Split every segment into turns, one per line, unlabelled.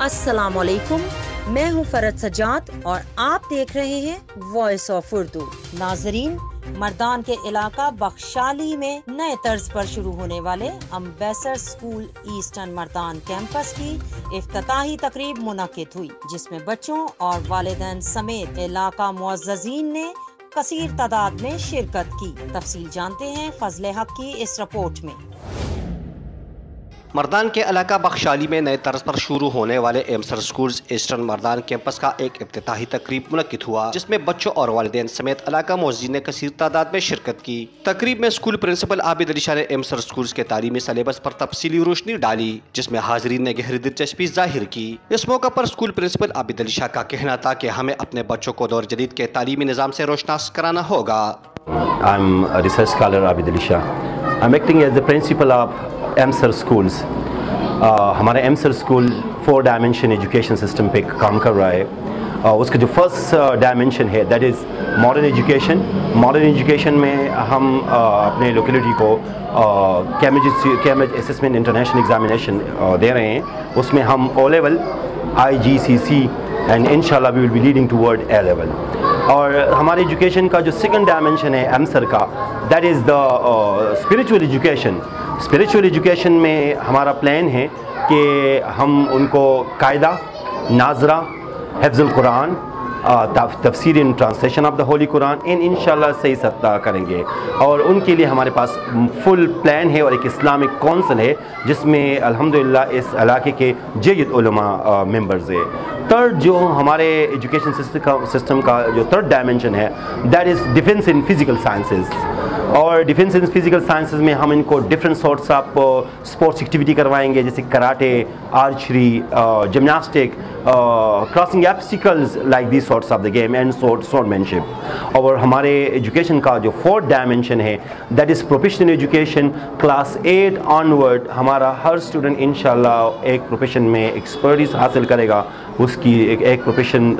अस्सलाम वालेकुम, मैं हूँ फरद सजाद और आप देख रहे हैं वॉइस ऑफ उर्दू। नाजरीन, मर्दान के इलाका बख्शाली में नए तर्ज पर शुरू होने वाले ambassador school eastern Mardan campus की इफ्तिताही तकरीब मुनक्किद हुई, जिसमें बच्चों और वालिदैन समेत इलाका मुअज़्ज़ज़ीन ने कसीर तादाद में शिरकत की। तफसील जानते हैं फजले हक की इस रिपोर्ट में।
मर्दान के इलाका बख्शाली में नए तर्ज पर शुरू होने वाले एमसर स्कूल्स ईस्टर्न मर्दान कैंपस का एक इफ्तिताही तकरीब मुनक्किद हुआ, जिसमें बच्चों और वालिदैन समेत इलाका मुअज़्ज़िज़ीन ने कसीर तादाद में शिरकत की। तकरीब में स्कूल प्रिंसिपल आबिद अली शाह ने एमसर स्कूल्स के तालीमी सिलेबस पर तफसीली रोशनी डाली, जिसमें हाज़रीन ने गहरी दिलचस्पी जाहिर की। इस मौका पर स्कूल प्रिंसिपल आबिद अली शाह का कहना था कि हमें अपने बच्चों को दौर जदीद के तालीमी निज़ाम से रोशनास कराना होगा।
I'm a research scholar Abid Ali Shah. I'm acting as the principal of Emcer schools. हमारा Emcer school 4 dimension education system पे काम कर रहा है। उसका जो फर्स्ट डायमेंशन है that is modern education. Modern education में हम अपने लोकेलिटी को कैम्ब्रिज असेसमेंट इंटरनेशनल एग्जामिनेशन दे रहे हैं। उसमें हम ओ लेवल, IGCSE एंड इंशाल्लाह we will be leading toward A level. और हमारे एजुकेशन का जो सेकंड डायमेंशन है एमसर का that is the spiritual education. Spiritual education में हमारा प्लान है कि हम उनको कायदा, नाजरा, हिफ्ज़ुल कुरान, तफसीर in translation of the Holi Quran इंशाल्लाह सही सत्ता करेंगे। और उनके लिए हमारे पास फुल प्लान है और एक इस्लामिक काउंसिल है जिसमें अल्हम्दुलिल्लाह इस इलाके के जय्यद उलमा मेंबर्स है। थर्ड जो हमारे एजुकेशन सिस्टम का जो थर्ड डायमेंशन है that is defence in physical sciences. और डिफेंस इन फिज़िकल साइंसेस में हम इनको different sorts of sports activity करवाएंगे, जैसे karate, archery, gymnastic, crossing obstacles like this sorts of the game and swordsmanship. और हमारे एजुकेशन का जो फोर्थ डायमेंशन है that is professional education. Class 8 onward हमारा हर स्टूडेंट इंशाल्लाह एक प्रोफेशन में एक्सपर्टीज हासिल करेगा। उसकी एक प्रोफेशन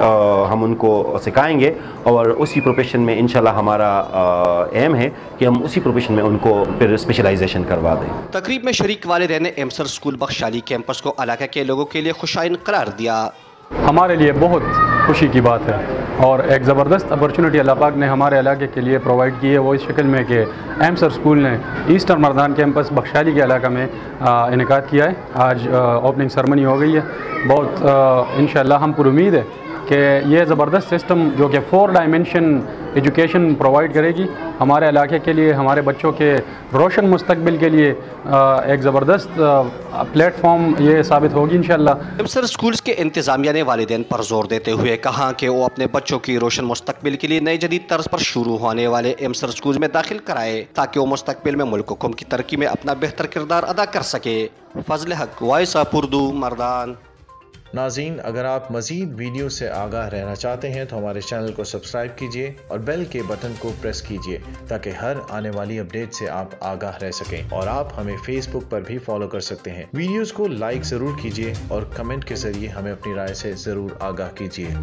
हम उनको सिखाएंगे और उसी प्रोफेशन में इंशाल्लाह हमारा एम है कि हम उसी प्रोफेशन में उनको फिर स्पेशलाइजेशन करवा दें।
तकरीब में शरीक वालिदैन ने एमसर स्कूल बख्शाली कैंपस को इलाके के लोगों के लिए खुशाइन करार दिया।
हमारे लिए बहुत खुशी की बात है और एक ज़बरदस्त अपॉर्चुनिटी अल्लाह पाक ने हमारे इलाके के लिए प्रोवाइड की है, वो इस शक्ल में कि एमसर स्कूल ने ईस्टर्न मर्दान कैंपस बख्शाली के इलाका में इनेकाद किया है। आज ओपनिंग सेरेमनी हो गई है। बहुत इंशाअल्लाह हम पर उम्मीद है कि ये ज़बरदस्त सिस्टम जो कि 4 डायमेंशन एजुकेशन प्रोवाइड करेगी हमारे इलाके के लिए, हमारे बच्चों के रोशन मुस्तकबिल के लिए एक ज़बरदस्त प्लेटफॉर्म ये साबित होगी इंशाअल्लाह।
एमसर स्कूल्स के इंतज़ामिया ने वालिदैन पर जोर देते हुए कहा कि वो अपने बच्चों की रोशन मुस्तकबिल के लिए नए जदीद तर्ज पर शुरू होने वाले एमसर स्कूल्स में दाखिल कराए ताकि वो मुस्तकबिल में मुल्क कौम की तरक्की में अपना बेहतर किरदार अदा कर सके। फजले हक, वॉइस ऑफ उर्दू, मर्दान।
नाज़रीन, अगर आप मज़ीद वीडियो से आगाह रहना चाहते हैं तो हमारे चैनल को सब्सक्राइब कीजिए और बेल के बटन को प्रेस कीजिए ताकि हर आने वाली अपडेट से आप आगाह रह सकें। और आप हमें फेसबुक पर भी फॉलो कर सकते हैं। वीडियोस को लाइक ज़रूर कीजिए और कमेंट के ज़रिए हमें अपनी राय से ज़रूर आगाह कीजिए।